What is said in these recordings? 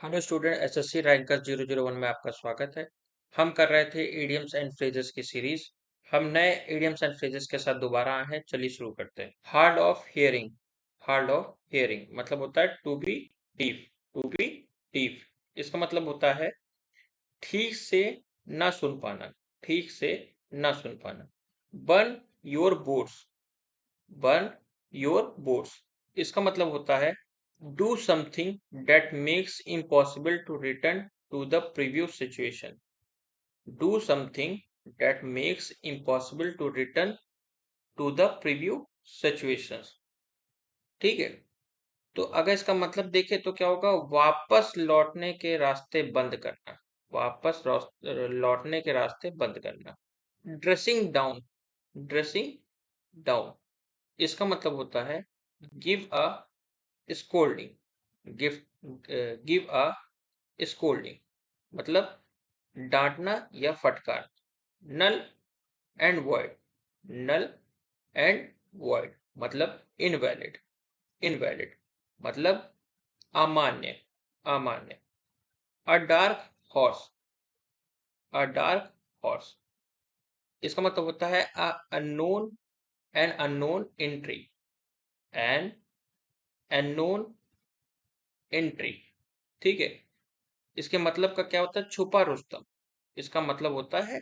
Hello student, SSC ranker 001 में आपका स्वागत है। हम कर रहे थे इडियम्स एंड फ्रेजेस की सीरीज। हम नए इडियम्स एंड फ्रेजेस के साथ दोबारा आए हैं। चलिए शुरू करते हैं। Hard of hearing. Hard of hearing मतलब होता है to be deaf. To be deaf इसका मतलब होता है ठीक से ना सुन पाना। ठीक से ना सुन पाना। Burn your boards. Burn your boards इसका मतलब होता है do something that makes impossible to return to the previous situation. Do something that makes impossible to return to the previous situations. ठीक है। तो अगर इसका मतलब देखें तो क्या होगा, वापस लौटने के रास्ते बंद करना। वापस लौटने के रास्ते बंद करना। Dressing down. ड्रेसिंग डाउन इसका मतलब होता है give a scolding. Give a scolding मतलब डांटना या फटकार। Null and void. Null and void मतलब इनवैलिड। इनवैलिड मतलब अमान्य। अमान्य। A dark horse. A dark horse इसका मतलब होता है unknown and unknown entry. An unknown entry. ठीक है। इसके मतलब का क्या होता है, छुपा रुस्तम। इसका मतलब होता है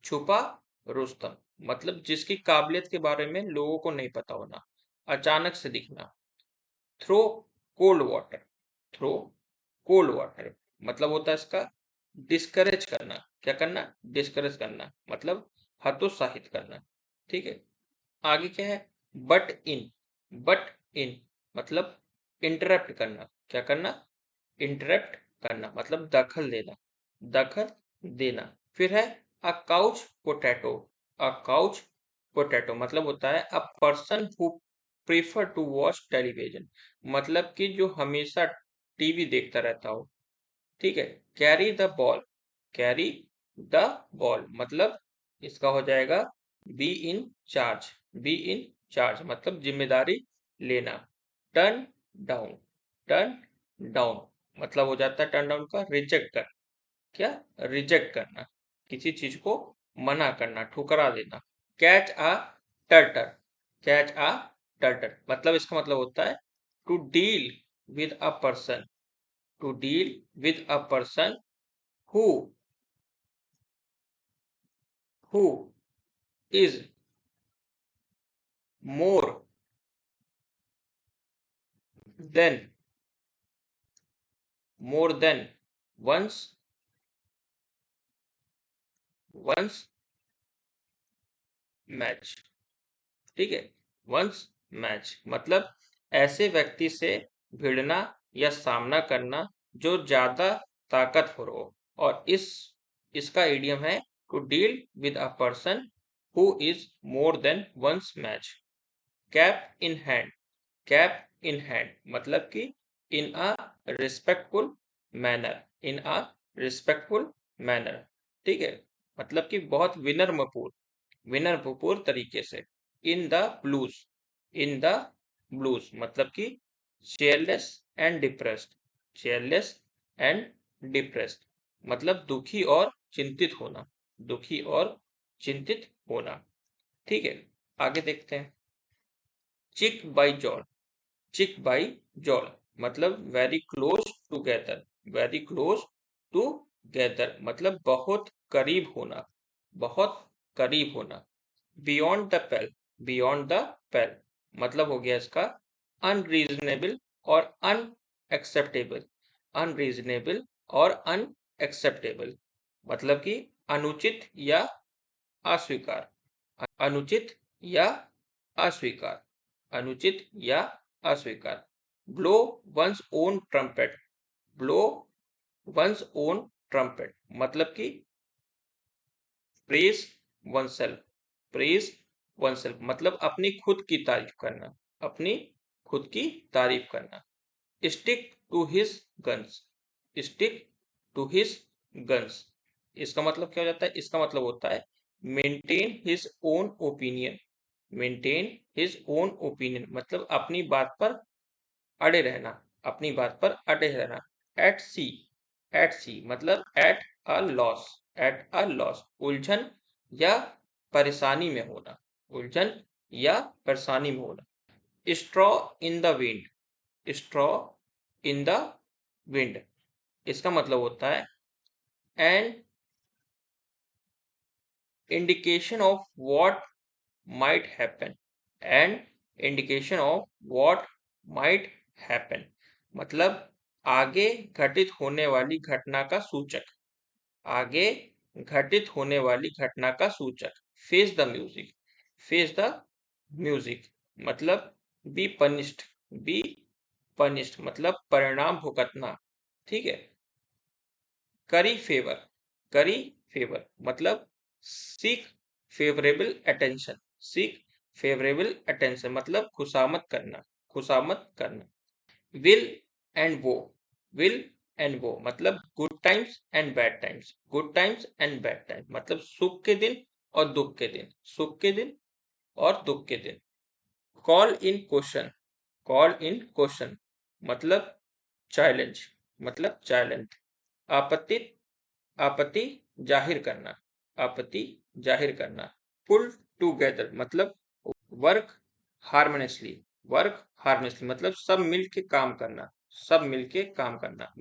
छुपा रुस्तम मतलब जिसकी काबिलियत के बारे में लोगों को नहीं पता होना, अचानक से दिखना। Throw cold water. Throw cold water मतलब होता है इसका डिस्करेज करना। क्या करना? डिस्करेज करना मतलब हतोत्साहित करना। ठीक है। आगे क्या है? But in. बट इन मतलब इंटरप्ट करना। क्या करना? इंटरप्ट करना मतलब दखल देना। दखल देना। फिर है a couch potato. A couch potato मतलब होता है a person who prefer to watch television मतलब कि जो हमेशा टीवी देखता रहता हो। ठीक है। Carry the ball. Carry the ball मतलब इसका हो जाएगा be in charge. Be in charge मतलब जिम्मेदारी लेना। Turn down. टर्न डाउन मतलब हो जाता है टर्न डाउन का रिजेक्ट कर। क्या? रिजेक्ट करना, किसी चीज को मना करना, ठुकरा देना। Catch a टर्टर। कैच अ टर्टर मतलब इसका मतलब होता है to deal with a person. To deal with a person who who is more than once once match. ठीक है। वंस मैच मतलब ऐसे व्यक्ति से भिड़ना या सामना करना जो ज्यादा ताकतवर हो। और इसका इडियम है to deal with a person who is more than once match. Cap in hand. Cap in hand मतलब कि in a respectful manner. In a respectful manner. ठीक है। मतलब कि बहुत विनम्रपूर्ण तरीके से। In the blues. In the blues मतलब कि cheerless and depressed. Cheerless and depressed मतलब दुखी और चिंतित होना। दुखी और चिंतित होना। ठीक है। आगे देखते हैं। चिक बाई जॉल। चिक बाई जॉल मतलब very close together. Very close together मतलब बहुत करीब होना। बहुत करीब होना। Beyond the pale. Beyond the pale मतलब हो गया इसका अनरीजनेबल और अनएक्सेप्टेबल। अनरीजनेबल और अनएक्सेप्टेबल मतलब कि अनुचित या अस्वीकार। अनुचित या अस्वीकार। अनुचित या अस्वीकार। Blow one's own trumpet. Blow one's own trumpet मतलब कि प्रेज वनसेल्फ। प्रेज वनसेल्फ मतलब अपनी खुद की तारीफ करना। अपनी खुद की तारीफ करना। Stick to his guns. Stick to his guns इसका मतलब क्या हो जाता है? इसका मतलब होता है maintain his own opinion. Maintain his own opinion मतलब अपनी बात पर अड़े रहना। अपनी बात पर अड़े रहना। एट सी, एट सी मतलब at a loss, at a loss उलझन या परेशानी में होना, उलझन या परेशानी में होना। Straw in the wind, straw in the wind इसका मतलब होता है an indication of what might happen, an indication of what might happen मतलब आगे घटित होने वाली घटना का सूचक, आगे घटित होने वाली घटना का सूचक। Face the music, face the music मतलब बी पनिश्ड, बी पनिश्ड मतलब परिणाम भुगतना, ठीक है। करी फेवर, करी फेवर मतलब seek favourable attention, seek favourable attention मतलब खुशामद करना, खुशामद करना। विल एंड वो, विल एंड वो मतलब good times and bad times, good times and bad times मतलब सुख के दिन और दुख के दिन, सुख के दिन और दुख के दिन। Call in question, call in question मतलब चैलेंज, मतलब चैलेंज। आपत्ति, आपत्ति जाहिर करना, आपत्ति जाहिर करना। पुल टूगेदर मतलब वर्क हार्मोनियसली, वर्क हार्मोनियसली मतलब सब मिलके काम करना, सब मिलके काम करना।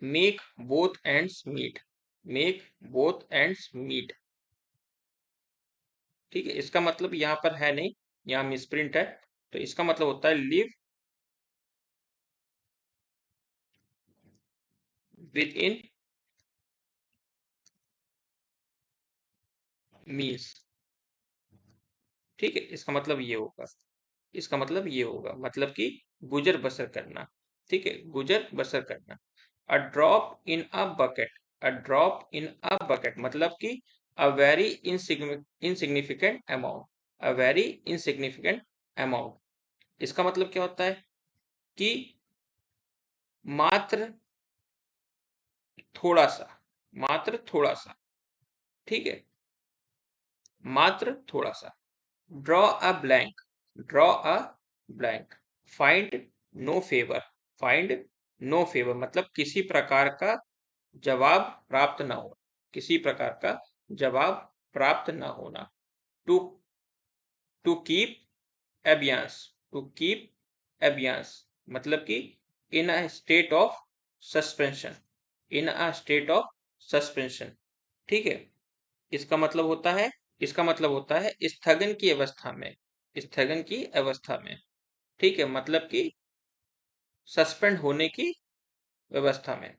Make both ends meet, make both ends meet, ठीक है। इसका मतलब यहाँ पर है नहीं, यहाँ मिसप्रिंट है, तो इसका मतलब होता है लिव विद इन मील्स, ठीक है। इसका मतलब ये होगा, इसका मतलब ये होगा मतलब कि गुजर बसर करना, ठीक है, गुजर बसर करना। A drop in a bucket, a drop in a bucket मतलब कि a very insignificant amount, a very insignificant amount. इसका मतलब क्या होता है कि मात्र थोड़ा सा, मात्र थोड़ा सा, ठीक है, मात्र थोड़ा सा। Draw a blank, draw a blank. Find no favour, find no favour मतलब किसी प्रकार का जवाब प्राप्त न हो, किसी प्रकार का जवाब प्राप्त न होना। To to keep abeyance, to keep abeyance मतलब कि in a state of suspension, in a state of suspension, ठीक है। इसका मतलब होता है, इसका मतलब होता है स्थगन की अवस्था में, स्थगन की अवस्था में, ठीक है, मतलब कि सस्पेंड होने की व्यवस्था में,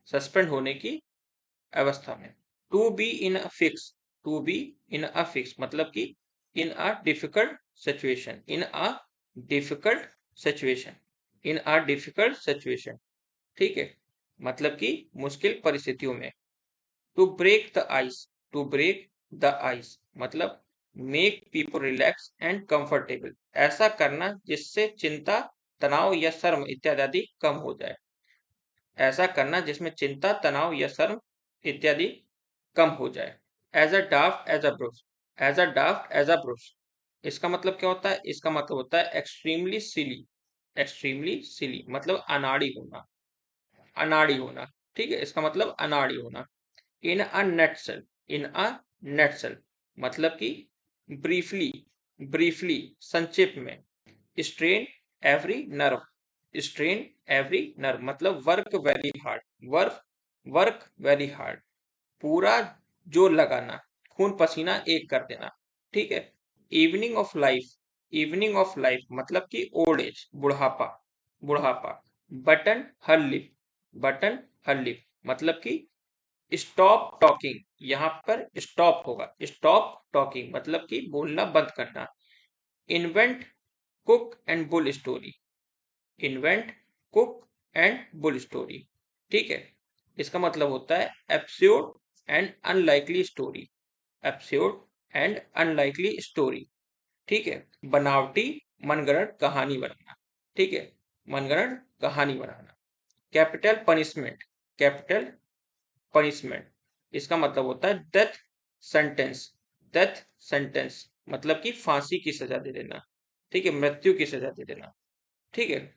सस्पेंड होने की अवस्था में। To be in a fix, to be in a fix मतलब कि in a difficult situation, in a difficult situation, in a difficult situation, ठीक है, मतलब कि मुश्किल परिस्थितियों में। To break the ice, to break the ice मतलब make people relax and comfortable, ऐसा करना जिससे चिंता, तनाव या शर्म इत्यादि कम हो जाए, ऐसा करना जिसमें चिंता, तनाव या शर्म इत्यादि कम हो जाए। As a daft as a brush, as a daft as a brush इसका मतलब क्या होता है, इसका मतलब होता है एक्सट्रीमली सिली, एक्सट्रीमली सिली मतलब अनाड़ी होना, अनाड़ी होना, ठीक है, इसका मतलब अनाड़ी होना। इन अ नटसेल, इन अ नटसेल मतलब कि ब्रीफली, ब्रीफली संक्षिप्त में। Strain every nerve, strain every nerve मतलब work very hard, work work very hard पूरा जोर लगाना, खून पसीना एक कर देना, ठीक है। Evening of life, evening of life मतलब कि ओल्ड एज, बुढ़ापा, बुढ़ापा। बटन हर लिप, बटन हर लिप मतलब कि स्टॉप टॉकिंग, यहाँ पर स्टॉप होगा, स्टॉप टॉकिंग मतलब कि बोलना बंद करना। Invent cook and bull story, invent cook and bull story, ठीक है। इसका मतलब होता है absurd and unlikely story, absurd and unlikely story, ठीक है। बनावटी मनगढ़ंत कहानी बनाना, ठीक है, मनगढ़ंत कहानी बनाना। कैपिटल पनिशमेंट, कैपिटल पनिशमेंट इसका मतलब होता है डेथ सेंटेंस, डेथ सेंटेंस मतलब कि फांसी की सजा दे देना, ठीक है, मृत्यु की सजा दे देना, ठीक है।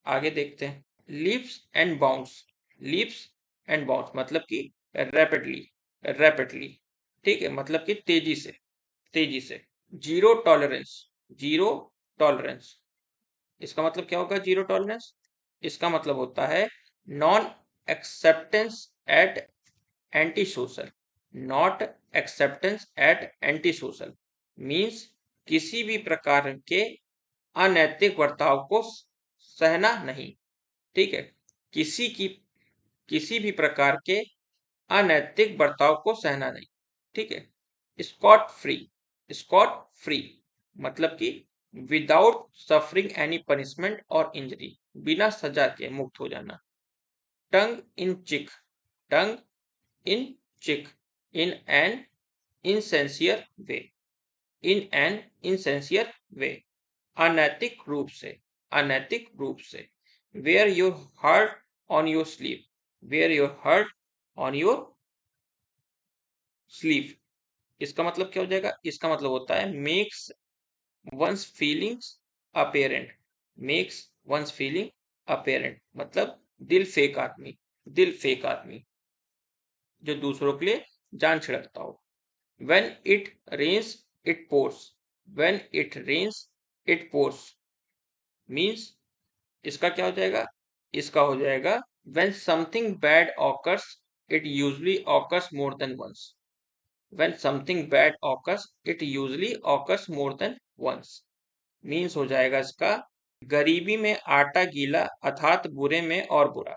आगे देखते हैं। Leaps and bounds, leaps and bounds मतलब कि रैपिडली, रैपिडली, ठीक है, मतलब कि तेजी से, तेजी से। जीरो टॉलरेंस, जीरो टॉलरेंस, इसका मतलब क्या होगा जीरो टॉलरेंस? इसका मतलब होता है non acceptance at anti social, not acceptance at anti social means किसी भी प्रकार के अनैतिक बर्ताव को सहना नहीं, ठीक है, किसी भी प्रकार के अनैतिक बर्ताव को सहना नहीं, ठीक है। स्कॉट फ्री, स्कॉट फ्री मतलब कि विदाउट सफरिंग एनी पनिशमेंट और इंजरी, बिना सजा के मुक्त हो जाना। टंग इन चिक, टंग इन चिक, in an इनसेंसियर way, in an इनसेंसियर वे, अनैतिक रूप से, अनैतिक रूप से। Wear your heart on your sleeve, wear your heart on your sleeve, इसका मतलब क्या हो जाएगा? इसका मतलब होता है makes one's feelings apparent, makes one's feeling apparent मतलब दिल फेक आदमी, दिल फेक आदमी जो दूसरों के लिए जान छिड़कता हो। When it rains, it pours, when it rains, it pours means इसका क्या हो जाएगा? इसका हो जाएगा when something bad occurs, it usually occurs more than once, when something bad occurs, it usually occurs more than once means हो जाएगा इसका गरीबी में आटा गीला अर्थात बुरे में और बुरा।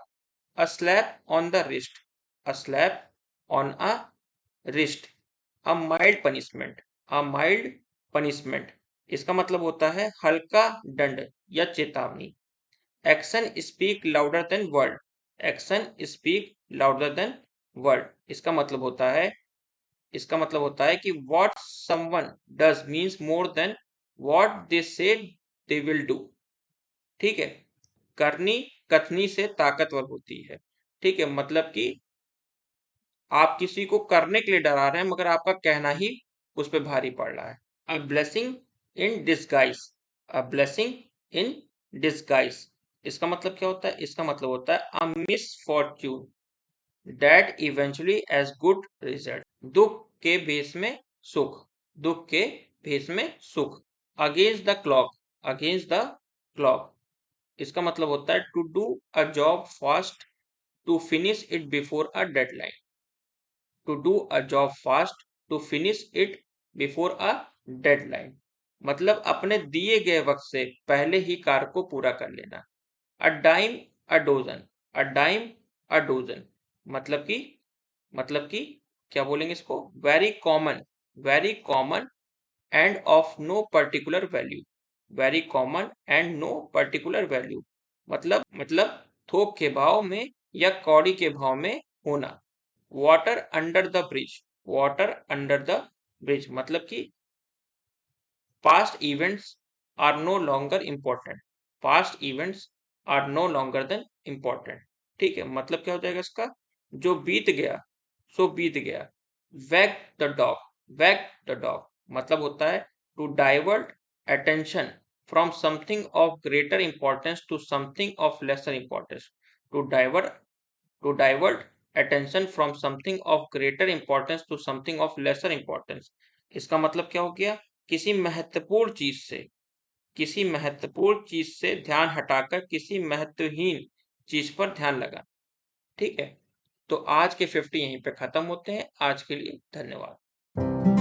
A slap on the wrist, a slap on a wrist, a mild punishment, a mild punishment इसका मतलब होता है हल्का दंड या चेतावनी। Action speak louder than word, action speak louder than word इसका मतलब होता है, इसका मतलब होता है कि what someone does means more than what they say they will do, ठीक है। करनी कथनी से ताकतवर होती है, ठीक है, मतलब कि आप किसी को करने के लिए डरा रहे हैं मगर आपका कहना ही उस पर भारी पड़ रहा है। A blessing in disguise, a blessing in disguise इसका मतलब क्या होता है? इसका मतलब होता है a misfortune that eventually as good result, दुख के भेष में सुख, दुख के भेष में सुख। Against the clock, against the clock इसका मतलब होता है to do a job fast to finish it before a deadline, to do a job fast to finish it before a deadline मतलब अपने दिए गए वक्त से पहले ही कार्य को पूरा कर लेना। a dime a dozen, a dime a dozen मतलब कि क्या बोलेंगे इसको? very common, very common and of no particular value, very common and no particular value मतलब थोक के भाव में या कौड़ी के भाव में होना। Water under the bridge, water under the bridge मतलब कि past events are no longer important, past events are no longer than important, ठीक है। मतलब क्या हो जाएगा इसका? जो बीत गया सो बीत गया। Wag the dog, wag the dog मतलब होता है to divert attention from something of greater importance to something of lesser importance, to divert attention from something of greater importance to something of lesser importance इसका मतलब क्या हो गया? किसी महत्वपूर्ण चीज से, किसी महत्वपूर्ण चीज से ध्यान हटाकर किसी महत्वहीन चीज पर ध्यान लगा, ठीक है। तो आज के 50 यहीं पे खत्म होते हैं। आज के लिए धन्यवाद।